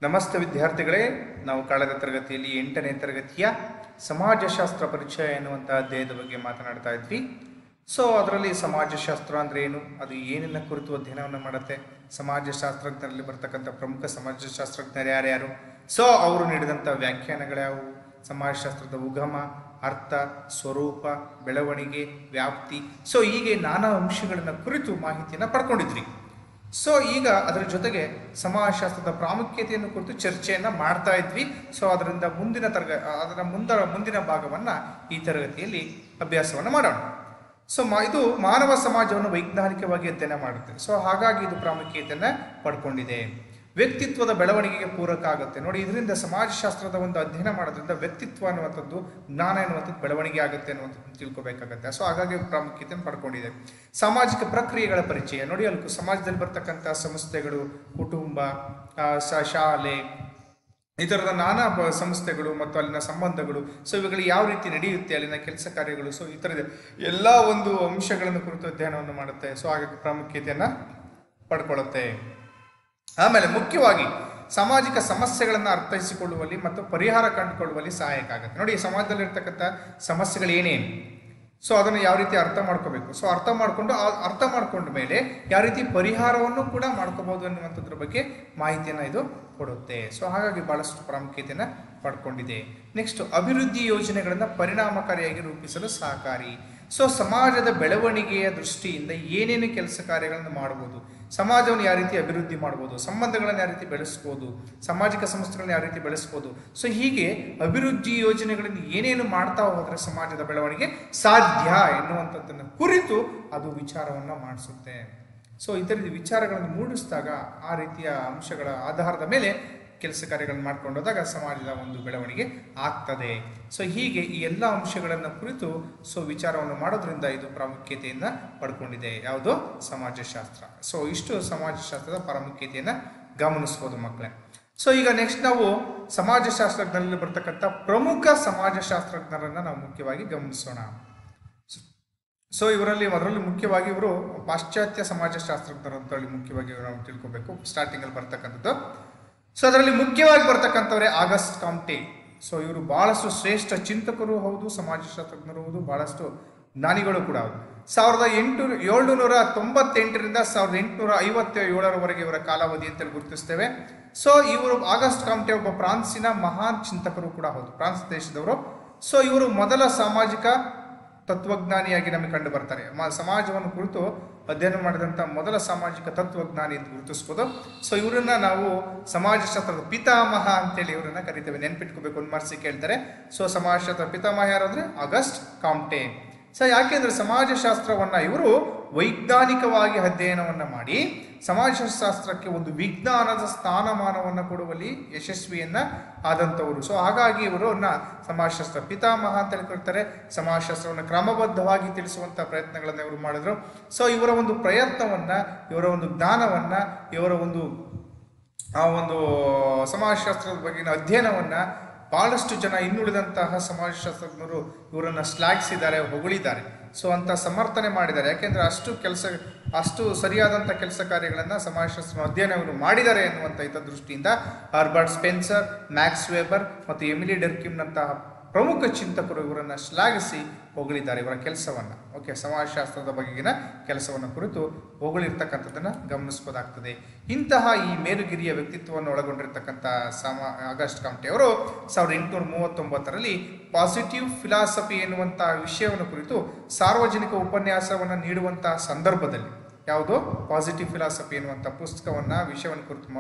ನಮಸ್ತೆ ವಿದ್ಯಾರ್ಥಿಗಳೇ, ನಾವು ಕಳೆದ ತರಗತಿಯಲ್ಲಿ 8ನೇ ತರಗತಿಯ ಸಮಾಜಶಾಸ್ತ್ರ ಪರಿಚಯ ಎನ್ನುವಂಥ ಅಧ್ಯಾಯದ ಬಗ್ಗೆ ಮಾತನಾಡ್ತಾ ಇದ್ವಿ. ಅದರಲ್ಲಿ ಸಮಾಜಶಾಸ್ತ್ರ ಅಂದರೆ ಏನು, ಅದು ಏನಿನ ಕುರಿತು ಅಧ್ಯಯನವನ್ನು ಮಾಡುತ್ತೆ, ಸಮಾಜಶಾಸ್ತ್ರಜ್ಞರಲ್ಲಿ ಬರ್ತಕ್ಕಂಥ ಪ್ರಮುಖ ಸಮಾಜಶಾಸ್ತ್ರಜ್ಞರು ಯಾರ್ಯಾರು, ಅವರು ನೀಡಿದಂಥ ವ್ಯಾಖ್ಯಾನಗಳ್ಯಾವು, ಸಮಾಜಶಾಸ್ತ್ರದ ಉಗಮ, ಅರ್ಥ, ಸ್ವರೂಪ, ಬೆಳವಣಿಗೆ, ವ್ಯಾಪ್ತಿ, ಹೀಗೆ ನಾನಾ ಅಂಶಗಳನ್ನು ಕುರಿತು ಮಾಹಿತಿಯನ್ನು ಪಡ್ಕೊಂಡಿದ್ರಿ. ಈಗ ಅದರ ಜೊತೆಗೆ ಸಮಾಜಶಾಸ್ತ್ರದ ಪ್ರಾಮುಖ್ಯತೆಯನ್ನು ಕುರಿತು ಚರ್ಚೆಯನ್ನು ಮಾಡ್ತಾ ಇದ್ವಿ. ಅದರಿಂದ ಮುಂದಿನ ಭಾಗವನ್ನು ಈ ತರಗತಿಯಲ್ಲಿ ಅಭ್ಯಾಸವನ್ನು ಮಾಡೋಣ. ಇದು ಮಾನವ ಸಮಾಜವನ್ನು ವೈಜ್ಞಾನಿಕವಾಗಿ ಅಧ್ಯಯನ ಮಾಡುತ್ತೆ. ಹಾಗಾಗಿ ಇದು ಪ್ರಾಮುಖ್ಯತೆಯನ್ನು ಪಡ್ಕೊಂಡಿದೆ. ವ್ಯಕ್ತಿತ್ವದ ಬೆಳವಣಿಗೆಗೆ ಪೂರಕ ಆಗುತ್ತೆ. ನೋಡಿ, ಇದರಿಂದ ಸಮಾಜಶಾಸ್ತ್ರದ ಒಂದು ಅಧ್ಯಯನ ಮಾಡೋದ್ರಿಂದ ವ್ಯಕ್ತಿತ್ವ ಅನ್ನುವಂಥದ್ದು, ಜ್ಞಾನ ಎನ್ನುವಂಥದ್ದು ಬೆಳವಣಿಗೆ ಆಗುತ್ತೆ ಅನ್ನುವಂಥದ್ದು ತಿಳ್ಕೊಬೇಕಾಗತ್ತೆ. ಹಾಗಾಗಿ ಪ್ರಾಮುಖ್ಯತೆಯನ್ನು ಪಡ್ಕೊಂಡಿದೆ. ಸಾಮಾಜಿಕ ಪ್ರಕ್ರಿಯೆಗಳ ಪರಿಚಯ. ನೋಡಿ, ಅಲ್ಲಿ ಸಮಾಜದಲ್ಲಿ ಬರ್ತಕ್ಕಂಥ ಸಂಸ್ಥೆಗಳು, ಕುಟುಂಬ, ಶಾಲೆ, ಈ ಥರದ ನಾನಾ ಸಂಸ್ಥೆಗಳು ಮತ್ತು ಅಲ್ಲಿನ ಸಂಬಂಧಗಳು, ಇವುಗಳು ಯಾವ ರೀತಿ ನಡೆಯುತ್ತೆ, ಅಲ್ಲಿನ ಕೆಲಸ ಕಾರ್ಯಗಳು, ಈ ಥರದ ಎಲ್ಲ ಒಂದು ಅಂಶಗಳನ್ನು ಕುರಿತು ಅಧ್ಯಯನವನ್ನು ಮಾಡುತ್ತೆ. ಹಾಗಾಗಿ ಪ್ರಾಮುಖ್ಯತೆಯನ್ನು ಪಡ್ಕೊಳ್ಳುತ್ತೆ. ಆಮೇಲೆ ಮುಖ್ಯವಾಗಿ ಸಾಮಾಜಿಕ ಸಮಸ್ಯೆಗಳನ್ನು ಅರ್ಥೈಸಿಕೊಳ್ಳುವಲ್ಲಿ ಮತ್ತು ಪರಿಹಾರ ಕಂಡುಕೊಳ್ಳುವಲ್ಲಿ ಸಹಾಯಕ ಆಗುತ್ತೆ. ನೋಡಿ, ಸಮಾಜದಲ್ಲಿರ್ತಕ್ಕಂಥ ಸಮಸ್ಯೆಗಳು ಏನೇನು, ಅದನ್ನು ಯಾವ ರೀತಿ ಅರ್ಥ ಮಾಡ್ಕೋಬೇಕು, ಅರ್ಥ ಮಾಡ್ಕೊಂಡ ಮೇಲೆ ಯಾವ ರೀತಿ ಪರಿಹಾರವನ್ನು ಕೂಡ ಮಾಡ್ಕೋಬಹುದು ಅನ್ನುವಂಥದ್ರ ಬಗ್ಗೆ ಮಾಹಿತಿಯನ್ನು ಇದು ಕೊಡುತ್ತೆ. ಹಾಗಾಗಿ ಬಹಳಷ್ಟು ಪ್ರಾಮುಖ್ಯತೆಯನ್ನು ಪಡ್ಕೊಂಡಿದೆ. ನೆಕ್ಸ್ಟ್, ಅಭಿವೃದ್ಧಿ ಯೋಜನೆಗಳನ್ನು ಪರಿಣಾಮಕಾರಿಯಾಗಿ ರೂಪಿಸಲು ಸಹಕಾರಿ. ಸಮಾಜದ ಬೆಳವಣಿಗೆಯ ದೃಷ್ಟಿಯಿಂದ ಏನೇನು ಕೆಲಸ ಕಾರ್ಯಗಳನ್ನು ಮಾಡಬಹುದು, ಸಮಾಜವನ್ನು ಯಾವ ರೀತಿ ಅಭಿವೃದ್ಧಿ ಮಾಡ್ಬೋದು, ಸಂಬಂಧಗಳನ್ನು ಯಾವ ರೀತಿ ಬೆಳೆಸ್ಬೋದು, ಸಾಮಾಜಿಕ ಸಂಸ್ಥೆಗಳನ್ನ ಯಾವ ರೀತಿ ಬೆಳೆಸ್ಬೋದು, ಹೀಗೆ ಅಭಿವೃದ್ಧಿ ಯೋಜನೆಗಳನ್ನು ಏನೇನು ಮಾಡ್ತಾ ಹೋದರೆ ಸಮಾಜದ ಬೆಳವಣಿಗೆ ಸಾಧ್ಯ ಎನ್ನುವಂಥದ್ದನ್ನು ಕುರಿತು ಅದು ವಿಚಾರವನ್ನು ಮಾಡಿಸುತ್ತೆ. ಇದರಲ್ಲಿ ವಿಚಾರಗಳನ್ನು ಮೂಡಿಸಿದಾಗ ಆ ರೀತಿಯ ಅಂಶಗಳ ಆಧಾರದ ಮೇಲೆ ಕೆಲಸ ಕಾರ್ಯಗಳನ್ನು ಮಾಡ್ಕೊಂಡು ಹೋದಾಗ ಸಮಾಜದ ಒಂದು ಬೆಳವಣಿಗೆ ಆಗ್ತದೆ. ಹೀಗೆ ಈ ಎಲ್ಲ ಅಂಶಗಳನ್ನು ಕುರಿತು ವಿಚಾರವನ್ನು ಮಾಡೋದ್ರಿಂದ ಇದು ಪ್ರಾಮುಖ್ಯತೆಯನ್ನು ಪಡ್ಕೊಂಡಿದೆ. ಯಾವುದು? ಸಮಾಜಶಾಸ್ತ್ರ. ಇಷ್ಟು ಸಮಾಜಶಾಸ್ತ್ರದ ಪ್ರಾಮುಖ್ಯತೆಯನ್ನು ಗಮನಿಸ್ಬೋದು ಮಕ್ಕಳೇ. ಈಗ ನೆಕ್ಸ್ಟ್ ನಾವು ಸಮಾಜಶಾಸ್ತ್ರಜ್ಞರಲ್ಲಿ ಬರ್ತಕ್ಕಂಥ ಪ್ರಮುಖ ಸಮಾಜಶಾಸ್ತ್ರಜ್ಞರನ್ನು ನಾವು ಮುಖ್ಯವಾಗಿ ಗಮನಿಸೋಣ. ಅದರಲ್ಲಿ ಮುಖ್ಯವಾಗಿ ಇವರು ಪಾಶ್ಚಾತ್ಯ ಸಮಾಜಶಾಸ್ತ್ರಜ್ಞರು ಅಂತ ಹೇಳಿ ಮುಖ್ಯವಾಗಿ ನಾವು ತಿಳ್ಕೊಬೇಕು. ಸ್ಟಾರ್ಟಿಂಗಲ್ಲಿ ಬರ್ತಕ್ಕಂಥದ್ದು ಅದರಲ್ಲಿ ಮುಖ್ಯವಾಗಿ ಬರ್ತಕ್ಕಂಥವ್ರೆ ಆಗಸ್ಟ್ ಕಾಮ್ಟೆ. ಇವರು ಬಹಳಷ್ಟು ಶ್ರೇಷ್ಠ ಚಿಂತಕರು ಹೌದು, ಸಮಾಜಶಾಸ್ತ್ರಜ್ಞರು ಹೌದು, ಬಹಳಷ್ಟು ಜ್ಞಾನಿಗಳು ಕೂಡ ಹೌದು. 1798ರಿಂದ 1857ರವರೆಗೆ ಇವರ ಕಾಲಾವಧಿ ಅಂತೇಳಿ ಗುರುತಿಸ್ತೇವೆ. ಇವರು ಆಗಸ್ಟ್ ಕಾಮ್ಟೆ ಒಬ್ಬ ಫ್ರಾನ್ಸಿನ ಮಹಾನ್ ಚಿಂತಕರು ಕೂಡ ಹೌದು, ಫ್ರಾನ್ಸ್ ದೇಶದವರು. ಇವರು ಮೊದಲ ಸಾಮಾಜಿಕ ತತ್ವಜ್ಞಾನಿಯಾಗಿ ನಮಗೆ ಕಂಡು ಬರ್ತಾರೆ. ಸಮಾಜವನ್ನು ಕುರಿತು ಅಧ್ಯಯನ ಮಾಡಿದಂಥ ಮೊದಲ ಸಾಮಾಜಿಕ ತತ್ವಜ್ಞಾನಿ ಅಂತ ಗುರುತಿಸ್ಬೋದು. ಇವರನ್ನ ನಾವು ಸಮಾಜಶಾಸ್ತ್ರದ ಪಿತಾಮಹ ಅಂತೇಳಿ ಇವರನ್ನ ಕರಿತೇವೆ. ನೆನ್ಪಿಟ್ಕೋಬೇಕು, ಒಂದು ಮಾರ್ಕ್ಸ್ ಕೇಳ್ತಾರೆ. ಸಮಾಜಶಾಸ್ತ್ರ ಪಿತಾಮಹ ಯಾರಾದ್ರೆ ಆಗಸ್ಟ್ ಕಾಮ್ಟೆ. ಯಾಕೆಂದ್ರೆ ಸಮಾಜಶಾಸ್ತ್ರವನ್ನ ಇವರು ವೈಜ್ಞಾನಿಕವಾಗಿ ಅಧ್ಯಯನವನ್ನ ಮಾಡಿ ಸಮಾಜಶಾಸ್ತ್ರಕ್ಕೆ ಒಂದು ವಿಜ್ಞಾನದ ಸ್ಥಾನಮಾನವನ್ನು ಕೊಡುವಲ್ಲಿ ಯಶಸ್ವಿಯನ್ನ ಆದಂಥವರು. ಹಾಗಾಗಿ ಇವರನ್ನ ಸಮಾಜಶಾಸ್ತ್ರ ಪಿತಾಮಹ ಅಂತ ಹೇಳ್ಕೊಳ್ತಾರೆ. ಸಮಾಜಶಾಸ್ತ್ರವನ್ನು ಕ್ರಮಬದ್ಧವಾಗಿ ತಿಳಿಸುವಂಥ ಪ್ರಯತ್ನಗಳನ್ನು ಇವರು ಮಾಡಿದ್ರು. ಇವರ ಒಂದು ಪ್ರಯತ್ನವನ್ನ, ಇವರ ಒಂದು ಜ್ಞಾನವನ್ನ, ಇವರ ಒಂದು ಸಮಾಜಶಾಸ್ತ್ರದ ಬಗೆಗಿನ ಅಧ್ಯಯನವನ್ನ ಬಹಳಷ್ಟು ಜನ ಇನ್ನುಳಿದಂತಹ ಸಮಾಜಶಾಸ್ತ್ರಜ್ಞರು ಇವರನ್ನು ಶ್ಲಾಘಿಸಿದ್ದಾರೆ, ಹೊಗಳಿದ್ದಾರೆ. ಅಂತ ಸಮರ್ಥನೆ ಮಾಡಿದ್ದಾರೆ. ಯಾಕೆಂದ್ರೆ ಅಷ್ಟು ಸರಿಯಾದಂಥ ಕೆಲಸ ಕಾರ್ಯಗಳನ್ನು ಸಮಾಜಶಾಸ್ತ್ರ ಅಧ್ಯಯನವನ್ನು ಮಾಡಿದ್ದಾರೆ ಎನ್ನುವಂಥ ದೃಷ್ಟಿಯಿಂದ ಹರ್ಬರ್ಟ್ ಸ್ಪೆನ್ಸರ್, ಮ್ಯಾಕ್ಸ್ ವೆಬರ್ ಮತ್ತು ಎಮಿಲಿ ಡರ್ಕಿಮ್ನಂತಹ ಪ್ರಮುಖ ಚಿಂತಕರು ಇವರನ್ನು ಶ್ಲಾಘಿಸಿ ಹೊಗಳಿದ್ದಾರೆ, ಇವರ ಕೆಲಸವನ್ನು. ಸಮಾಜಶಾಸ್ತ್ರದ ಬಗೆಗಿನ ಕೆಲಸವನ್ನು ಕುರಿತು ಹೊಗಳಿರ್ತಕ್ಕಂಥದ್ದನ್ನು ಗಮನಿಸಬಹುದಾಗ್ತದೆ. ಇಂತಹ ಈ ಮೇಲುಗಿರಿಯ ವ್ಯಕ್ತಿತ್ವವನ್ನು ಒಳಗೊಂಡಿರ್ತಕ್ಕಂಥ ಆಗಸ್ಟ್ ಕಾಮ್ಟೆ ಅವರು 1839ರಲ್ಲಿ ಪಾಸಿಟಿವ್ ಫಿಲಾಸಫಿ ಎನ್ನುವಂಥ ವಿಷಯವನ್ನು ಕುರಿತು ಸಾರ್ವಜನಿಕ ಉಪನ್ಯಾಸವನ್ನು ನೀಡುವಂತಹ ಸಂದರ್ಭದಲ್ಲಿ, ಯಾವುದು ಪಾಸಿಟಿವ್ ಫಿಲಾಸಫಿ ಎನ್ನುವಂಥ ವಿಷಯವನ್ನು ಕುರಿತು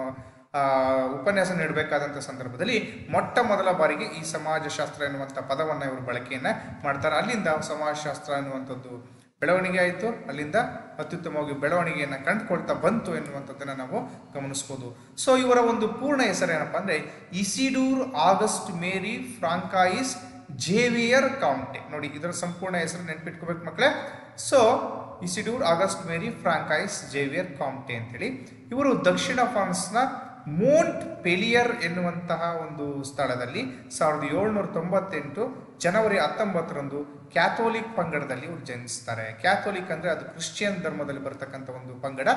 ಉಪನ್ಯಾಸ ನೀಡಬೇಕಾದಂಥ ಸಂದರ್ಭದಲ್ಲಿ ಮೊಟ್ಟ ಮೊದಲ ಬಾರಿಗೆ ಈ ಸಮಾಜಶಾಸ್ತ್ರ ಎನ್ನುವಂಥ ಪದವನ್ನು ಇವರು ಬಳಕೆಯನ್ನು ಮಾಡ್ತಾರೆ. ಅಲ್ಲಿಂದ ಸಮಾಜಶಾಸ್ತ್ರ ಎನ್ನುವಂಥದ್ದು ಬೆಳವಣಿಗೆ ಆಯಿತು. ಅಲ್ಲಿಂದ ಅತ್ಯುತ್ತಮವಾಗಿ ಬೆಳವಣಿಗೆಯನ್ನು ಕಂಡುಕೊಳ್ತಾ ಬಂತು ಎನ್ನುವಂಥದ್ದನ್ನು ನಾವು ಗಮನಿಸ್ಬೋದು. ಇವರ ಒಂದು ಪೂರ್ಣ ಹೆಸರು ಏನಪ್ಪ ಅಂದರೆ ಇಸಿಡೂರ್ ಆಗಸ್ಟ್ ಮೇರಿ ಫ್ರಾಂಕಾಯಿಸ್ ಜೇವಿಯರ್ ಕಾಮ್ಟೆ. ನೋಡಿ, ಇದರ ಸಂಪೂರ್ಣ ಹೆಸರು ನೆನ್ಪಿಟ್ಕೋಬೇಕು ಮಕ್ಕಳೇ. ಇಸಿಡೂರ್ ಆಗಸ್ಟ್ ಮೇರಿ ಫ್ರಾಂಕಾಯಿಸ್ ಜೇವಿಯರ್ ಕಾಮ್ಟೆ ಅಂತೇಳಿ. ಇವರು ದಕ್ಷಿಣ ಫ್ರಾನ್ಸ್ನ ಮೋಂಟ್ ಪೆಲಿಯರ್ ಎನ್ನುವಂತಹ ಒಂದು ಸ್ಥಳದಲ್ಲಿ 1798 ಜನವರಿ 19ರಂದು ಕ್ಯಾಥೋಲಿಕ್ ಪಂಗಡದಲ್ಲಿ ಇವರು ಜನಿಸ್ತಾರೆ. ಕ್ಯಾಥೋಲಿಕ್ ಅಂದರೆ ಅದು ಕ್ರಿಶ್ಚಿಯನ್ ಧರ್ಮದಲ್ಲಿ ಬರ್ತಕ್ಕಂಥ ಒಂದು ಪಂಗಡ.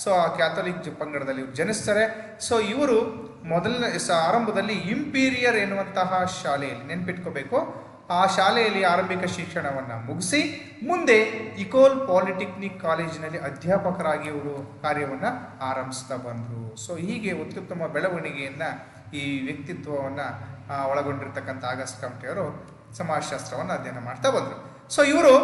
ಸೊ ಆ ಕ್ಯಾಥೋಲಿಕ್ ಪಂಗಡದಲ್ಲಿ ಇವರು ಜನಿಸ್ತಾರೆ. ಸೊ ಇವರು ಮೊದಲನೇ ಆರಂಭದಲ್ಲಿ ಇಂಪೀರಿಯರ್ ಎನ್ನುವಂತಹ ಶಾಲೆಯಲ್ಲಿ, ನೆನ್ಪಿಟ್ಕೋಬೇಕು, ಆ ಶಾಲೆಯಲ್ಲಿ ಆರಂಭಿಕ ಶಿಕ್ಷಣವನ್ನು ಮುಗಿಸಿ ಮುಂದೆ ಇಕೋಲ್ ಪಾಲಿಟೆಕ್ನಿಕ್ ಕಾಲೇಜಿನಲ್ಲಿ ಅಧ್ಯಾಪಕರಾಗಿ ಇವರು ಕಾರ್ಯವನ್ನು ಆರಂಭಿಸ್ತಾ ಬಂದರು. ಸೊ ಹೀಗೆ ಅತ್ಯುತ್ತಮ ಬೆಳವಣಿಗೆಯನ್ನು ಈ ವ್ಯಕ್ತಿತ್ವವನ್ನು ಒಳಗೊಂಡಿರ್ತಕ್ಕಂಥ ಆಗಸ್ಟ್ ಕಾಮ್ಟೆ ಅವರು ಸಮಾಜಶಾಸ್ತ್ರವನ್ನು ಅಧ್ಯಯನ ಮಾಡ್ತಾ ಬಂದರು. ಸೊ ಇವರು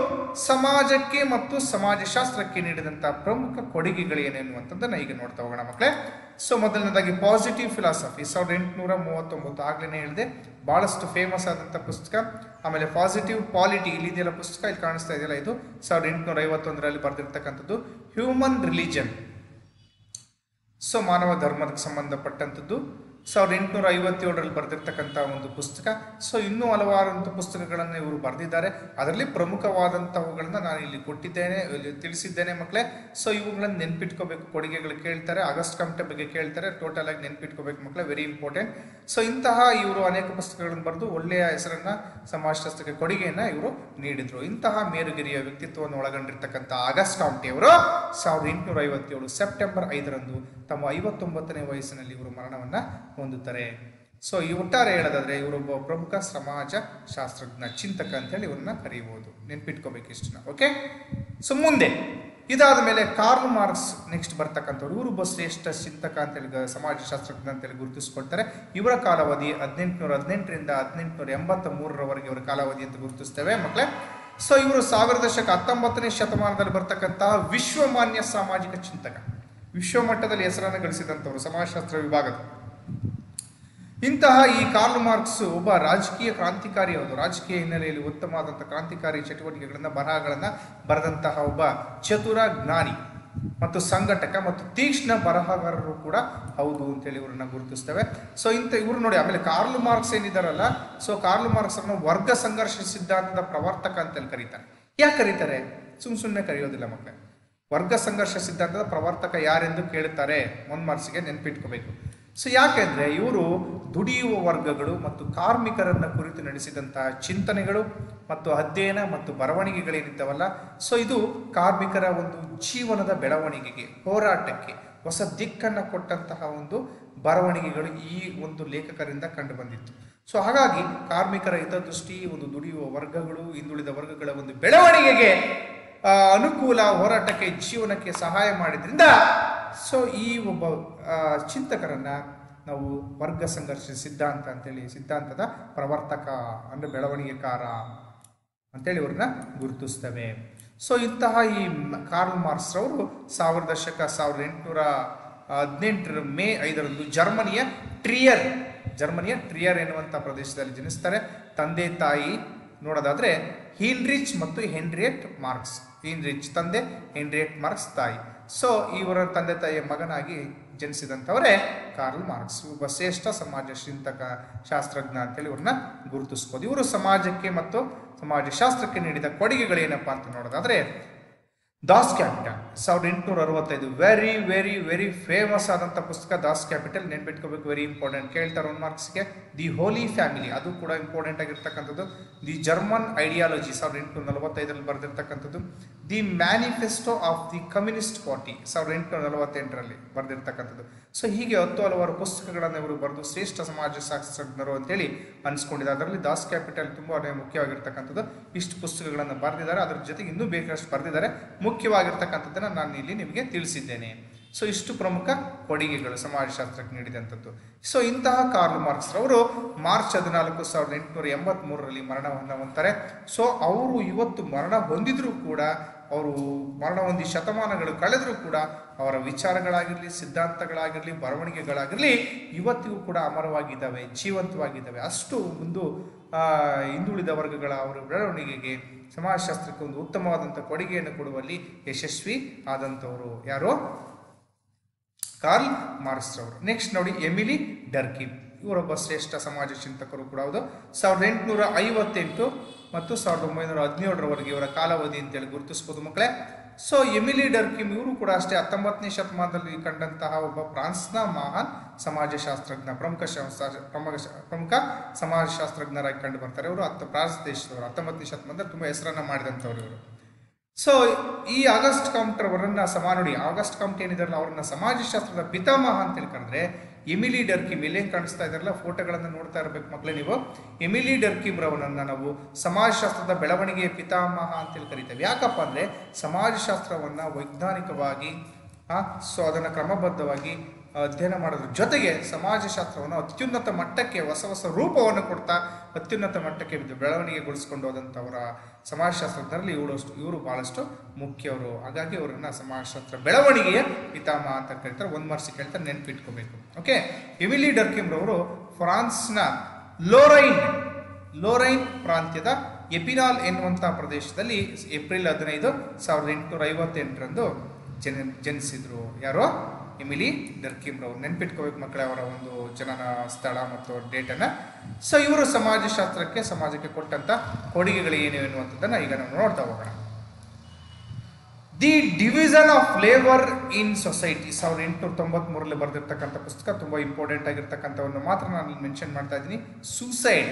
ಸಮಾಜಕ್ಕೆ ಮತ್ತು ಸಮಾಜಶಾಸ್ತ್ರಕ್ಕೆ ನೀಡಿದಂಥ ಪ್ರಮುಖ ಕೊಡುಗೆಗಳೇನೆನ್ನುವಂಥದ್ದನ್ನು ಈಗ ನೋಡ್ತಾ ಹೋಗೋಣ ಮಕ್ಕಳೇ. ಸೊ ಮೊದಲನೇದಾಗಿ ಪಾಸಿಟಿವ್ ಫಿಲಾಸಫಿ 1839, ಆಗ್ಲೇ ಹೇಳಿದೆ, ಬಹಳಷ್ಟು ಫೇಮಸ್ ಆದಂಥ ಪುಸ್ತಕ. ಆಮೇಲೆ ಪಾಸಿಟಿವ್ ಪಾಲಿಟಿ, ಇಲ್ಲಿದೆಯಲ್ಲ ಪುಸ್ತಕ, ಇಲ್ಲಿ ಕಾಣಿಸ್ತಾ ಇದೆಯಲ್ಲ, ಇದು 1851ರಲ್ಲಿ ಬರೆದಿರ್ತಕ್ಕಂಥದ್ದು. ಹ್ಯೂಮನ್ ರಿಲಿಜನ್, ಸೊ ಮಾನವ ಧರ್ಮಕ್ಕೆ ಸಂಬಂಧಪಟ್ಟಂಥದ್ದು 1857ರಲ್ಲಿ ಬರೆದಿರ್ತಕ್ಕಂಥ ಒಂದು ಪುಸ್ತಕ. ಸೊ ಇನ್ನೂ ಹಲವಾರಂಥ ಪುಸ್ತಕಗಳನ್ನು ಇವರು ಬರೆದಿದ್ದಾರೆ. ಅದರಲ್ಲಿ ಪ್ರಮುಖವಾದಂಥವುಗಳನ್ನು ನಾನು ಇಲ್ಲಿ ಕೊಟ್ಟಿದ್ದೇನೆ, ಇಲ್ಲಿ ತಿಳಿಸಿದ್ದೇನೆ ಮಕ್ಕಳೇ. ಸೊ ಇವುಗಳನ್ನು ನೆನ್ಪಿಟ್ಕೋಬೇಕು, ಕೊಡುಗೆಗಳು ಕೇಳ್ತಾರೆ, ಆಗಸ್ಟ್ ಕಾಮ್ಟೆ ಬಗ್ಗೆ ಕೇಳ್ತಾರೆ, ಟೋಟಲ್ ಆಗಿ ನೆನ್ಪಿಟ್ಕೋಬೇಕು ಮಕ್ಕಳೇ, ವೆರಿ ಇಂಪಾರ್ಟೆಂಟ್. ಸೊ ಇಂತಹ ಇವರು ಅನೇಕ ಪುಸ್ತಕಗಳನ್ನು ಬರೆದು ಒಳ್ಳೆಯ ಹೆಸರನ್ನು ಸಮಾಜಶಾಸ್ತ್ರಕ್ಕೆ ಕೊಡುಗೆಯನ್ನು ಇವರು ನೀಡಿದರು. ಇಂತಹ ಮೇರುಗಿರಿಯ ವ್ಯಕ್ತಿತ್ವವನ್ನು ಒಳಗೊಂಡಿರ್ತಕ್ಕಂಥ ಆಗಸ್ಟ್ ಕಾಮ್ಟೆ ಅವರು 1857 ಸೆಪ್ಟೆಂಬರ್ 5ರಂದು ತಮ್ಮ 59ನೇ ವಯಸ್ಸಿನಲ್ಲಿ ಇವರು ಮರಣವನ್ನು ಹೊಂದುತ್ತಾರೆ. ಸೊ ಈ ಒಟ್ಟಾರೆ ಹೇಳೋದಾದ್ರೆ ಇವರೊಬ್ಬ ಪ್ರಮುಖ ಸಮಾಜ ಶಾಸ್ತ್ರಜ್ಞ, ಚಿಂತಕ ಅಂತೇಳಿ ಇವ್ರನ್ನ ಕರೀಬಹುದು, ನೆನ್ಪಿಟ್ಕೋಬೇಕು ಇಷ್ಟನ್ನ. ಓಕೆ. ಸೊ ಮುಂದೆ ಇದಾದ ಮೇಲೆ ಕಾರ್ಲ್ ಮಾರ್ಕ್ಸ್ ನೆಕ್ಸ್ಟ್ ಬರ್ತಕ್ಕಂಥವ್ರು. ಇವರೊಬ್ಬ ಶ್ರೇಷ್ಠ ಚಿಂತಕ ಅಂತೇಳಿ, ಸಮಾಜಶಾಸ್ತ್ರಜ್ಞ ಅಂತೇಳಿ ಗುರುತಿಸ್ಕೊಳ್ತಾರೆ. ಇವರ ಕಾಲಾವಧಿ 1818ರಿಂದ 1883ರವರೆಗೆ ಇವರ ಕಾಲಾವಧಿ ಅಂತ ಗುರುತಿಸ್ತೇವೆ ಮಕ್ಕಳೇ. ಸೊ ಇವರು 19ನೇ ಶತಮಾನದಲ್ಲಿ ಬರ್ತಕ್ಕಂತಹ ವಿಶ್ವಮಾನ್ಯ ಸಾಮಾಜಿಕ ಚಿಂತಕ, ವಿಶ್ವಮಟ್ಟದಲ್ಲಿ ಹೆಸರನ್ನು ಗಳಿಸಿದಂಥವ್ರು ಸಮಾಜಶಾಸ್ತ್ರ ವಿಭಾಗದ. ಇಂತಹ ಈ ಕಾರ್ಲ್ ಮಾರ್ಕ್ಸ್ ಒಬ್ಬ ರಾಜಕೀಯ ಕ್ರಾಂತಿಕಾರಿ, ಹೌದು, ರಾಜಕೀಯ ಹಿನ್ನೆಲೆಯಲ್ಲಿ ಉತ್ತಮವಾದಂಥ ಕ್ರಾಂತಿಕಾರಿ ಚಟುವಟಿಕೆಗಳನ್ನು, ಬರಹಗಳನ್ನು ಬರೆದಂತಹ ಒಬ್ಬ ಚತುರ ಜ್ಞಾನಿ ಮತ್ತು ಸಂಘಟಕ ಮತ್ತು ತೀಕ್ಷ್ಣ ಬರಹಗಾರರು ಕೂಡ ಹೌದು ಅಂತೇಳಿ ಇವ್ರನ್ನ ಗುರುತಿಸ್ತೇವೆ. ಸೊ ಇವರು ನೋಡಿ, ಆಮೇಲೆ ಕಾರ್ಲ್ ಮಾರ್ಕ್ಸ್ ಏನಿದಾರಲ್ಲ, ಸೊ ಕಾರ್ಲ್ ಮಾರ್ಕ್ಸ್ ಅನ್ನು ವರ್ಗ ಸಂಘರ್ಷ ಸಿದ್ಧಾಂತದ ಪ್ರವರ್ತಕ ಅಂತೇಳಿ ಕರೀತಾರೆ. ಯಾಕೆ ಕರೀತಾರೆ? ಸುಮ್ಮನೆ ಕರೆಯೋದಿಲ್ಲ ಮಕ್ಕಳೇ. ವರ್ಗ ಸಂಘರ್ಷ ಸಿದ್ಧಾಂತದ ಪ್ರವರ್ತಕ ಯಾರೆಂದು ಕೇಳುತ್ತಾರೆ, 1 ಮಾರ್ಕ್ಸ್ಗೆ ನೆನಪಿಟ್ಕೋಬೇಕು. ಸೊ ಯಾಕೆಂದರೆ ಇವರು ದುಡಿಯುವ ವರ್ಗಗಳು ಮತ್ತು ಕಾರ್ಮಿಕರನ್ನ ಕುರಿತು ನಡೆಸಿದಂತಹ ಚಿಂತನೆಗಳು ಮತ್ತು ಅಧ್ಯಯನ ಮತ್ತು ಬರವಣಿಗೆಗಳೇನಿದ್ದಾವಲ್ಲ, ಸೊ ಇದು ಕಾರ್ಮಿಕರ ಒಂದು ಜೀವನದ ಬೆಳವಣಿಗೆಗೆ, ಹೋರಾಟಕ್ಕೆ ಹೊಸ ದಿಕ್ಕನ್ನು ಕೊಟ್ಟಂತಹ ಒಂದು ಬರವಣಿಗೆಗಳು ಈ ಒಂದು ಲೇಖಕರಿಂದ ಕಂಡು ಬಂದಿತ್ತು. ಸೊ ಹಾಗಾಗಿ ಕಾರ್ಮಿಕರ ಹಿತದೃಷ್ಟಿ, ಒಂದು ದುಡಿಯುವ ವರ್ಗಗಳು, ಹಿಂದುಳಿದ ವರ್ಗಗಳ ಒಂದು ಬೆಳವಣಿಗೆಗೆ ಅನುಕೂಲ, ಹೋರಾಟಕ್ಕೆ, ಜೀವನಕ್ಕೆ ಸಹಾಯ ಮಾಡಿದ್ರಿಂದ ಸೊ ಈ ಒಬ್ಬ ಚಿಂತಕರನ್ನ ನಾವು ವರ್ಗ ಸಂಘರ್ಷ ಸಿದ್ಧಾಂತ ಅಂತೇಳಿ, ಸಿದ್ಧಾಂತದ ಪ್ರವರ್ತಕ ಅಂದರೆ ಬೆಳವಣಿಗೆಕಾರ ಅಂತೇಳಿ ಇವ್ರನ್ನ ಗುರುತಿಸ್ತೇವೆ. ಸೊ ಇಂತಹ ಈ ಕಾರ್ಲ್ ಮಾರ್ಕ್ಸ್ ರವರು 1818 ಮೇ 5ರಂದು ಜರ್ಮನಿಯ ಟ್ರಿಯರ್ ಎನ್ನುವಂಥ ಪ್ರದೇಶದಲ್ಲಿ ಜನಿಸ್ತಾರೆ. ತಂದೆ ತಾಯಿ ನೋಡೋದಾದ್ರೆ ಹೀನ್ರಿಚ್ ಮತ್ತು ಹೆನ್ರಿಯೆಟ್ ಮಾರ್ಕ್ಸ್. ಹೀನ್ರಿಚ್ ತಂದೆ, ಹೆನ್ರಿಯೆಟ್ ಮಾರ್ಕ್ಸ್ ತಾಯಿ. ಸೊ ಇವರ ತಂದೆ ತಾಯಿಯ ಮಗನಾಗಿ ಜನಿಸಿದಂಥವರೇ ಕಾರ್ಲ್ ಮಾರ್ಕ್ಸ್. ಒಬ್ಬ ಶ್ರೇಷ್ಠ ಸಮಾಜ ಚಿಂತಕ, ಶಾಸ್ತ್ರಜ್ಞ ಅಂತೇಳಿ ಇವ್ರನ್ನ ಗುರುತಿಸ್ಬೋದು. ಇವರು ಸಮಾಜಕ್ಕೆ ಮತ್ತು ಸಮಾಜಶಾಸ್ತ್ರಕ್ಕೆ ನೀಡಿದ ಕೊಡುಗೆಗಳೇನಪ್ಪ ಅಂತ ನೋಡೋದಾದ್ರೆ Das capital 1865, very very very famous ಆದಂಥ ಪುಸ್ತಕ ದಾಸ್ ಕ್ಯಾಪಿಟಲ್, ನೆನ್ಪಿಟ್ಕೋಬೇಕು, ವೆರಿ ಇಂಪಾರ್ಟೆಂಟ್. ಕೇಳ್ತಾರೆ 1 ಮಾರ್ಕ್ಸ್ಗೆ. ದಿ ಹೋಲಿ ಫ್ಯಾಮಿಲಿ, ಅದು ಕೂಡ ಇಂಪಾರ್ಟೆಂಟ್ ಆಗಿರ್ತಕ್ಕಂಥದ್ದು. ದಿ ಜರ್ಮನ್ ಐಡಿಯಾಲಜಿ 1845ರಲ್ಲಿ ಬರೆದಿರ್ತಕ್ಕಂಥದ್ದು. The manifesto of the communist party 1848ರಲ್ಲಿ ಬರೆದಿರ್ತಕ್ಕಂಥದ್ದು. ಸೊ ಹೀಗೆ 10 ಹಲವಾರು ಪುಸ್ತಕಗಳನ್ನು ಇವರು ಬರೆದು ಶ್ರೇಷ್ಠ ಸಮಾಜಶಾಸ್ತ್ರಜ್ಞರು ಅಂತೇಳಿ ಅನಿಸ್ಕೊಂಡಿದ್ದಾರೆ. ಅದರಲ್ಲಿ ದಾಸ್ ಕ್ಯಾಪಿಟಲ್ ತುಂಬಾ ಮುಖ್ಯವಾಗಿರ್ತಕ್ಕಂಥದ್ದು. ಇಷ್ಟು ಪುಸ್ತಕಗಳನ್ನು ಬರೆದಿದ್ದಾರೆ, ಅದರ ಜೊತೆಗೆ ಇನ್ನೂ ಬೇಕಷ್ಟು ಬರೆದಿದ್ದಾರೆ. ಮುಖ್ಯವಾಗಿರ್ತಕ್ಕಂಥದ್ದನ್ನು ನಾನು ಇಲ್ಲಿ ನಿಮಗೆ ತಿಳಿಸಿದ್ದೇನೆ. ಸೊ ಇಷ್ಟು ಪ್ರಮುಖ ಕೊಡುಗೆಗಳು ಸಮಾಜಶಾಸ್ತ್ರಕ್ಕೆ ನೀಡಿದಂಥದ್ದು. ಸೊ ಇಂತಹ ಕಾರ್ಲ್ ಮಾರ್ಕ್ಸ್ ರವರು ಮಾರ್ಚ್ 14, 1883ರಲ್ಲಿ ಮರಣವನ್ನು ಹೊಂದ್ತಾರೆ. ಸೊ ಅವರು ಇವತ್ತು ಮರಣ ಹೊಂದಿದ್ರು ಕೂಡ, ಅವರು ಮರಣ ಹೊಂದಿ ಶತಮಾನಗಳು ಕಳೆದರೂ ಕೂಡ ಅವರ ವಿಚಾರಗಳಾಗಿರಲಿ, ಸಿದ್ಧಾಂತಗಳಾಗಿರಲಿ, ಬರವಣಿಗೆಗಳಾಗಿರಲಿ ಇವತ್ತಿಗೂ ಕೂಡ ಅಮರವಾಗಿದ್ದಾವೆ, ಜೀವಂತವಾಗಿದ್ದಾವೆ. ಅಷ್ಟು ಒಂದು ಹಿಂದುಳಿದ ವರ್ಗಗಳ ಅವರ ಬೆಳವಣಿಗೆಗೆ, ಸಮಾಜಶಾಸ್ತ್ರಕ್ಕೆ ಒಂದು ಉತ್ತಮವಾದಂಥ ಕೊಡುಗೆಯನ್ನು ಕೊಡುವಲ್ಲಿ ಯಶಸ್ವಿ ಆದಂಥವರು ಯಾರು? ಕಾರ್ಲ್ ಮಾರ್ಕ್ಸ್ ರವರು. ನೆಕ್ಸ್ಟ್ ನೋಡಿ, ಎಮಿಲಿ ಡರ್ಕಿಮ್, ಇವರೊಬ್ಬ ಶ್ರೇಷ್ಠ ಸಮಾಜ ಚಿಂತಕರು ಕೂಡ ಹೌದು. 1858 ಮತ್ತು 1917ರವರೆಗೆ ಇವರ ಕಾಲಾವಧಿ ಅಂತೇಳಿ ಗುರುತಿಸ್ಬೋದು ಮಕ್ಕಳೇ. ಸೊ ಎಮಿಲಿ ಡರ್ಕಿಮ್ ಇವರು ಕೂಡ ಅಷ್ಟೇ 19ನೇ ಶತಮಾನದಲ್ಲಿ ಕಂಡಂತಹ ಒಬ್ಬ ಫ್ರಾನ್ಸ್ನ ಮಹಾನ್ ಸಮಾಜಶಾಸ್ತ್ರಜ್ಞ, ಪ್ರಮುಖ ಸಮಾಜಶಾಸ್ತ್ರಜ್ಞರಾಗಿ ಕಂಡು ಬರ್ತಾರೆ. ಇವರು ಫ್ರಾನ್ಸ್ ದೇಶದವರು, 19ನೇ ಶತಮಾನದಲ್ಲಿ ತುಂಬ ಹೆಸರನ್ನ ಮಾಡಿದಂಥವ್ರು ಇವರು. ಸೊ ಈ ಆಗಸ್ಟ್ ಕಾಮ್ಟ್ ಅವರನ್ನ ನೋಡಿ, ಆಗಸ್ಟ್ ಕಾಮ್ಟ್ ಏನಿದಾರಲ್ಲ ಅವ್ರನ್ನ ಸಮಾಜಶಾಸ್ತ್ರದ ಪಿತಾಮಹ ಅಂತೇಳಿ ಕರೆದ್ರೆ, ಎಮಿಲಿ ಡರ್ಕಿಮ್ ಎಲ್ಲೇ ಕಾಣಿಸ್ತಾ ಇದಾರಲ್ಲ ಫೋಟೋಗಳನ್ನು ನೋಡ್ತಾ ಇರಬೇಕು ಮಕ್ಕಳೇ ನೀವು. ಎಮಿಲಿ ಡರ್ಕಿಮ್ ರವರನ್ನ ನಾವು ಸಮಾಜಶಾಸ್ತ್ರದ ಬೆಳವಣಿಗೆಯ ಪಿತಾಮಹ ಅಂತೇಳಿ ಕರಿತೇವೆ. ಯಾಕಪ್ಪ ಅಂದರೆ ಸಮಾಜಶಾಸ್ತ್ರವನ್ನು ವೈಜ್ಞಾನಿಕವಾಗಿ ಸೊ ಅದನ್ನು ಕ್ರಮಬದ್ಧವಾಗಿ ಅಧ್ಯಯನ ಮಾಡೋದ್ರ ಜೊತೆಗೆ ಸಮಾಜಶಾಸ್ತ್ರವನ್ನು ಅತ್ಯುನ್ನತ ಮಟ್ಟಕ್ಕೆ ಹೊಸ ರೂಪವನ್ನು ಕೊಡ್ತಾ ಅತ್ಯುನ್ನತ ಮಟ್ಟಕ್ಕೆ ಬೆಳವಣಿಗೆಗೊಳಿಸ್ಕೊಂಡು ಹೋದಂಥವರ ಸಮಾಜಶಾಸ್ತ್ರಜ್ಞರಲ್ಲಿ ಇವರು ಬಹಳಷ್ಟು ಮುಖ್ಯವರು. ಹಾಗಾಗಿ ಅವರನ್ನ ಸಮಾಜಶಾಸ್ತ್ರ ಬೆಳವಣಿಗೆಯ ಪಿತಾಮಹ ಅಂತ ಕರೀತಾರೆ. ಒಂದು ಮಾರ್ಕ್ಸ್ ಕೇಳ್ತಾರೆ, ನೆನ್ಪಿಟ್ಕೋಬೇಕು. ಓಕೆ, ಎಮಿಲಿ ಡರ್ಕಿಮ್ ರವರು ಫ್ರಾನ್ಸ್ನ ಲೋರೈನ್ ಪ್ರಾಂತ್ಯದ ಎಪಿನಾಲ್ ಎನ್ನುವಂತಹ ಪ್ರದೇಶದಲ್ಲಿ ಏಪ್ರಿಲ್ 15, 1858ರಂದು ಜನಿಸಿದ್ರು. ಯಾರೋ ಎಮಿಲಿ ಡರ್ಕಿಮ್ ರವರು. ನೆನ್ಪಿಟ್ಕೋಬೇಕು ಮಕ್ಕಳೇ ಅವರ ಒಂದು ಜನನ ಸ್ಥಳ ಮತ್ತು ಡೇಟನ್ನು. ಸೊ ಇವರು ಸಮಾಜಕ್ಕೆ ಕೊಟ್ಟಂತ ಕೊಡುಗೆಗಳು ಏನು ಎನ್ನುವಂಥದ್ದನ್ನು ಈಗ ನಾವು ನೋಡ್ತಾ ಹೋಗೋಣ. The division of labour in society 1893ರಲ್ಲಿ ಬರೆದಿರ್ತಕ್ಕಂಥ ಪುಸ್ತಕ, ತುಂಬ ಇಂಪಾರ್ಟೆಂಟ್ ಆಗಿರ್ತಕ್ಕಂಥವನ್ನು ಮಾತ್ರ ನಾನು ಮೆನ್ಷನ್ ಮಾಡ್ತಾ ಇದ್ದೀನಿ. ಸೂಸೈಡ್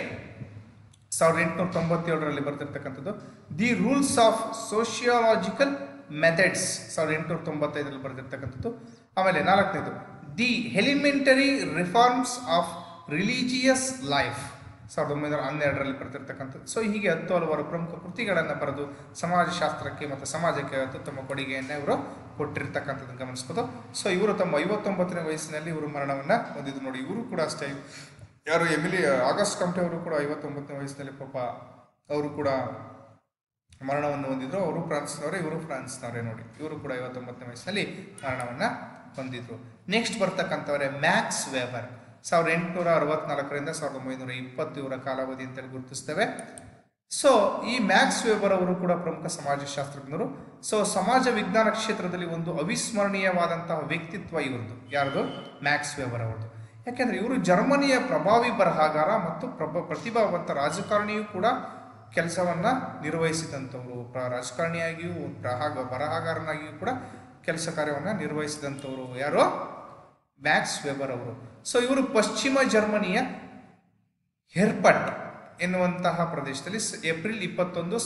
1897ರಲ್ಲಿ ಬರೆದಿರ್ತಕ್ಕಂಥದ್ದು. The rules of sociological methods 1895ರಲ್ಲಿ ಬರೆದಿರ್ತಕ್ಕಂಥದ್ದು. ಆಮೇಲೆ 4ನೇದು the elementary reforms of religious life 1912ರಲ್ಲಿ ಬರೆದಿರ್ತಕ್ಕಂಥದ್ದು. ಸೊ ಹೀಗೆ 10 ಹಲವಾರು ಪ್ರಮುಖ ಕೃತಿಗಳನ್ನು ಬರೆದು ಸಮಾಜಶಾಸ್ತ್ರಕ್ಕೆ ಮತ್ತು ಸಮಾಜಕ್ಕೆ ಅತ್ಯುತ್ತಮ ಕೊಡುಗೆಯನ್ನು ಇವರು ಕೊಟ್ಟಿರ್ತಕ್ಕಂಥದ್ದು ಗಮನಿಸ್ಬೋದು. ಸೊ ಇವರು ತಮ್ಮ 59ನೇ ವಯಸ್ಸಿನಲ್ಲಿ ಇವರು ಮರಣವನ್ನು ಹೊಂದಿದ್ದು. ನೋಡಿ, ಇವರು ಕೂಡ ಅಷ್ಟೇ, ಯಾರು ಎಮಿಲಿ ಆಗಸ್ಟ್ ಕಾಮ್ಟ್ ಅವರು ಕೂಡ 59ನೇ ವಯಸ್ಸಿನಲ್ಲಿ ಪಾಪ ಅವರು ಕೂಡ ಮರಣವನ್ನು ಹೊಂದಿದ್ರು. ಅವರು ಫ್ರಾನ್ಸ್ನವರೇ, ಇವರು ಫ್ರಾನ್ಸ್ನವರೇ. ನೋಡಿ, ಇವರು ಕೂಡ 59ನೇ ವಯಸ್ಸಿನಲ್ಲಿ ಮರಣವನ್ನು ಹೊಂದಿದ್ರು. ನೆಕ್ಸ್ಟ್ ಬರ್ತಕ್ಕಂಥವರೇ ಮ್ಯಾಕ್ಸ್ ವೆಬರ್ 1864ರಿಂದ 1920 ಇವರ ಕಾಲಾವಧಿ ಅಂತೇಳಿ ಗುರುತಿಸ್ತೇವೆ. ಸೊ ಈ ಮ್ಯಾಕ್ಸ್ ವೆಬರ್ ಅವರು ಕೂಡ ಪ್ರಮುಖ ಸಮಾಜಶಾಸ್ತ್ರಜ್ಞರು. ಸೊ ಸಮಾಜ ವಿಜ್ಞಾನ ಕ್ಷೇತ್ರದಲ್ಲಿ ಒಂದು ಅವಿಸ್ಮರಣೀಯವಾದಂತಹ ವ್ಯಕ್ತಿತ್ವ ಇವ್ರದ್ದು. ಯಾರ್ದು? ಮ್ಯಾಕ್ಸ್ ವೆಬರ್ ಅವ್ರದ್ದು. ಯಾಕೆಂದ್ರೆ ಇವರು ಜರ್ಮನಿಯ ಪ್ರಭಾವಿ ಬರಹಗಾರ ಮತ್ತು ಪ್ರತಿಭಾವಂತ ರಾಜಕಾರಣಿಯೂ ಕೂಡ ಕೆಲಸವನ್ನ ನಿರ್ವಹಿಸಿದಂಥವ್ರು. ರಾಜಕಾರಣಿಯಾಗಿಯೂ ಬರಹಗಾರನಾಗಿಯೂ ಕೂಡ ಕೆಲಸ ಕಾರ್ಯವನ್ನು ನಿರ್ವಹಿಸಿದಂಥವ್ರು. ಯಾರು? ಮ್ಯಾಕ್ಸ್ ವೆಬರ್ ಅವರು. ಸೊ ಇವರು ಪಶ್ಚಿಮ ಜರ್ಮನಿಯ ಹೆರ್ಪಟ್ ಎನ್ನುವಂತಹ ಪ್ರದೇಶದಲ್ಲಿ ಏಪ್ರಿಲ್ 21,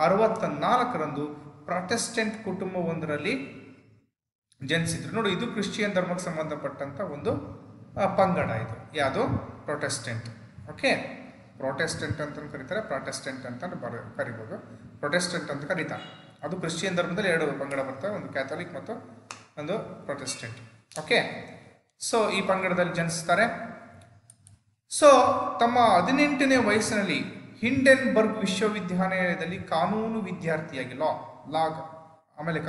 1864ರಂದು ಪ್ರಾಟೆಸ್ಟೆಂಟ್ ಕುಟುಂಬವೊಂದರಲ್ಲಿ ಜನಿಸಿದ್ರು. ನೋಡಿ, ಇದು ಕ್ರಿಶ್ಚಿಯನ್ ಧರ್ಮಕ್ಕೆ ಸಂಬಂಧಪಟ್ಟಂತ ಒಂದು ಪಂಗಡ. ಇದು ಯಾವುದು? ಪ್ರೊಟೆಸ್ಟೆಂಟ್. ಓಕೆ, ಪ್ರೊಟೆಸ್ಟೆಂಟ್ ಅಂತ ಕರೀತಾರೆ, ಪ್ರಾಟೆಸ್ಟೆಂಟ್ ಅಂತ ಕರಿಬೋದು. ಪ್ರೊಟೆಸ್ಟೆಂಟ್ ಅಂತ ಕರೀತಾರೆ. ಅದು ಕ್ರಿಶ್ಚಿಯನ್ ಧರ್ಮದಲ್ಲಿ 2 ಪಂಗಡ ಬರ್ತವೆ, ಒಂದು ಕ್ಯಾಥೋಲಿಕ್ ಮತ್ತು ಒಂದು ಪ್ರೊಟೆಸ್ಟೆಂಟ್. ಓಕೆ, ಸೊ ಈ ಪಂಗಡದಲ್ಲಿ ಜನಿಸ್ತಾರೆ. ಸೊ ತಮ್ಮ 18ನೇ ವಯಸ್ಸಿನಲ್ಲಿ ಹಿಂಡೆನ್ಬರ್ಗ್ ವಿಶ್ವವಿದ್ಯಾನಿಲಯದಲ್ಲಿ ಕಾನೂನು ವಿದ್ಯಾರ್ಥಿಯಾಗಿ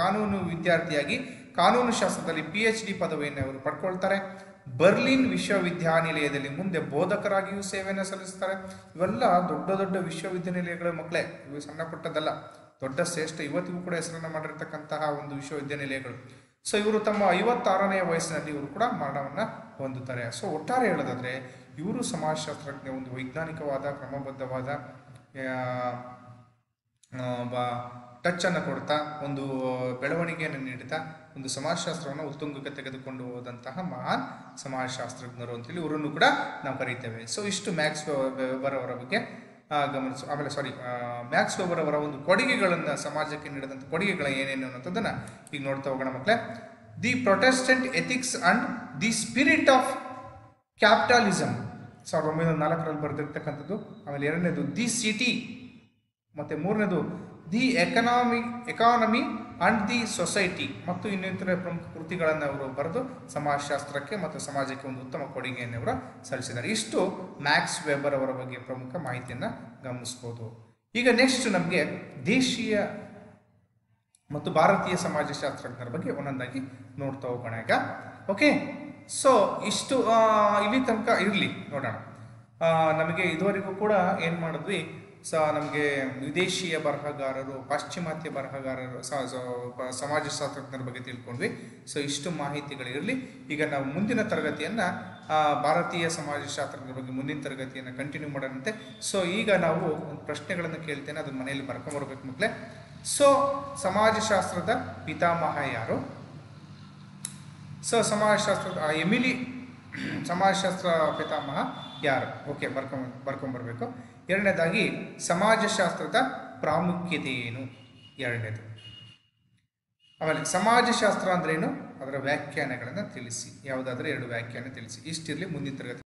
ಕಾನೂನು ವಿದ್ಯಾರ್ಥಿಯಾಗಿ ಕಾನೂನು ಶಾಸ್ತ್ರದಲ್ಲಿ PhD ಪದವಿಯನ್ನು ಅವರು ಪಡ್ಕೊಳ್ತಾರೆ. ಬರ್ಲಿನ್ ವಿಶ್ವವಿದ್ಯಾನಿಲಯದಲ್ಲಿ ಮುಂದೆ ಬೋಧಕರಾಗಿಯೂ ಸೇವೆಯನ್ನು ಸಲ್ಲಿಸ್ತಾರೆ. ಇವೆಲ್ಲ ದೊಡ್ಡ ದೊಡ್ಡ ವಿಶ್ವವಿದ್ಯಾನಿಲಯಗಳ ಮಕ್ಕಳೇ, ಇವು ಸಣ್ಣ ಪುಟ್ಟದಲ್ಲ, ದೊಡ್ಡ ಶ್ರೇಷ್ಠ, ಇವತ್ತಿಗೂ ಕೂಡ ಹೆಸರನ್ನು ಮಾಡಿರ್ತಕ್ಕಂತಹ ಒಂದು ವಿಶ್ವವಿದ್ಯಾನಿಲಯಗಳು. ಸೊ ಇವರು ತಮ್ಮ 56ನೇ ವಯಸ್ಸಿನಲ್ಲಿ ಇವರು ಕೂಡ ಮರಣವನ್ನು ಹೊಂದುತ್ತಾರೆ. ಸೊ ಒಟ್ಟಾರೆ ಹೇಳೋದಾದ್ರೆ ಇವರು ಸಮಾಜಶಾಸ್ತ್ರಜ್ಞ, ಒಂದು ವೈಜ್ಞಾನಿಕವಾದ ಕ್ರಮಬದ್ಧವಾದ ಟಚ್ ಅನ್ನು ಕೊಡ್ತಾ, ಒಂದು ಬೆಳವಣಿಗೆಯನ್ನು ನೀಡುತ್ತಾ, ಒಂದು ಸಮಾಜಶಾಸ್ತ್ರವನ್ನು ಉತ್ತುಂಗಕ್ಕೆ ತೆಗೆದುಕೊಂಡು ಹೋದಂತಹ ಮಹಾನ್ ಸಮಾಜಶಾಸ್ತ್ರಜ್ಞರು ಅಂತೇಳಿ ಇವರನ್ನು ಕೂಡ ನಾವು ಕರೀತೇವೆ. ಸೊ ಇಷ್ಟು ಮ್ಯಾಕ್ಸ್ ವೆಬರ್ ಅವರ ಬಗ್ಗೆ ಗಮನಿಸು. ಆಮೇಲೆ ಮ್ಯಾಕ್ಸ್ ವೆಬರ್ ಅವರ ಒಂದು ಕೊಡುಗೆಗಳನ್ನು, ಸಮಾಜಕ್ಕೆ ನೀಡಿದಂಥ ಕೊಡುಗೆಗಳು ಏನೇನು ಅನ್ನೋದನ್ನು ಈಗ ನೋಡ್ತಾ ಹೋಗೋಣ ಮಕ್ಕಳೇ. The protestant ethics and the spirit of capitalism 1904ರಲ್ಲಿ ಬರೆದಿರ್ತಕ್ಕಂಥದ್ದು. ಆಮೇಲೆ 2ನೇದು ದಿ ಸಿಟಿ, ಮತ್ತು 3ನೇದು the economy and the society, ಮತ್ತು ಇನ್ನಿತರ ಪ್ರಮುಖ ಕೃತಿಗಳನ್ನು ಅವರು ಬರೆದು ಸಮಾಜಶಾಸ್ತ್ರಕ್ಕೆ ಮತ್ತು ಸಮಾಜಕ್ಕೆ ಒಂದು ಉತ್ತಮ ಕೊಡುಗೆಯನ್ನು ಅವರು ಸಲ್ಲಿಸಿದ್ದಾರೆ. ಇಷ್ಟು ಮ್ಯಾಕ್ಸ್ ವೆಬರ್ ಅವರ ಬಗ್ಗೆ ಪ್ರಮುಖ ಮಾಹಿತಿಯನ್ನು ಗಮನಿಸ್ಬೋದು. ಈಗ ನೆಕ್ಸ್ಟ್ ನಮಗೆ ದೇಶೀಯ ಮತ್ತು ಭಾರತೀಯ ಸಮಾಜಶಾಸ್ತ್ರಜ್ಞರ ಬಗ್ಗೆ ಒಂದೊಂದಾಗಿ ನೋಡ್ತಾ ಹೋಗೋಣ ಈಗ. ಓಕೆ, ಸೊ ಇಷ್ಟು ಇಲ್ಲಿ ತನಕ ಇರಲಿ, ನೋಡೋಣ. ನಮಗೆ ಇದುವರೆಗೂ ಕೂಡ ಏನು ಮಾಡಿದ್ವಿ, ನಮಗೆ ವಿದೇಶಿಯ ಬರಹಗಾರರು, ಪಾಶ್ಚಿಮಾತ್ಯ ಬರಹಗಾರರು, ಸಮಾಜಶಾಸ್ತ್ರಜ್ಞರ ಬಗ್ಗೆ ತಿಳ್ಕೊಂಡ್ವಿ. ಸೊ ಇಷ್ಟು ಮಾಹಿತಿಗಳಿರಲಿ. ಈಗ ನಾವು ಮುಂದಿನ ತರಗತಿಯನ್ನು ಭಾರತೀಯ ಸಮಾಜಶಾಸ್ತ್ರದ ಬಗ್ಗೆ ಮುಂದಿನ ತರಗತಿಯನ್ನು ಕಂಟಿನ್ಯೂ ಮಾಡೋಣಂತೆ. ಸೊ ಈಗ ನಾವು ಒಂದು ಪ್ರಶ್ನೆಗಳನ್ನು ಕೇಳ್ತೇನೆ, ಅದನ್ನ ಮನೆಯಲ್ಲಿ ಬರ್ಕೊಂಬರ್ಬೇಕು ಮಕ್ಕಳೇ. ಸೊ ಸಮಾಜಶಾಸ್ತ್ರದ ಪಿತಾಮಹ ಯಾರು? ಸೊ ಸಮಾಜಶಾಸ್ತ್ರದ ಎಮಿಲಿ ಸಮಾಜಶಾಸ್ತ್ರ ಪಿತಾಮಹ ಯಾರು? ಓಕೆ, ಬರ್ಕೊಂಬರ್ಬೇಕು. ಎರಡನೇದಾಗಿ ಸಮಾಜಶಾಸ್ತ್ರದ ಪ್ರಾಮುಖ್ಯತೆ ಏನು? ಎರಡನೇದು. ಆಮೇಲೆ ಸಮಾಜಶಾಸ್ತ್ರ ಅಂದ್ರೇನು, ಅದರ ವ್ಯಾಖ್ಯಾನಗಳನ್ನು ತಿಳಿಸಿ. ಯಾವುದಾದ್ರೂ 2 ವ್ಯಾಖ್ಯಾನ ತಿಳಿಸಿ. ಇಷ್ಟಿರಲಿ, ಮುಂದಿನ ತರಗತಿ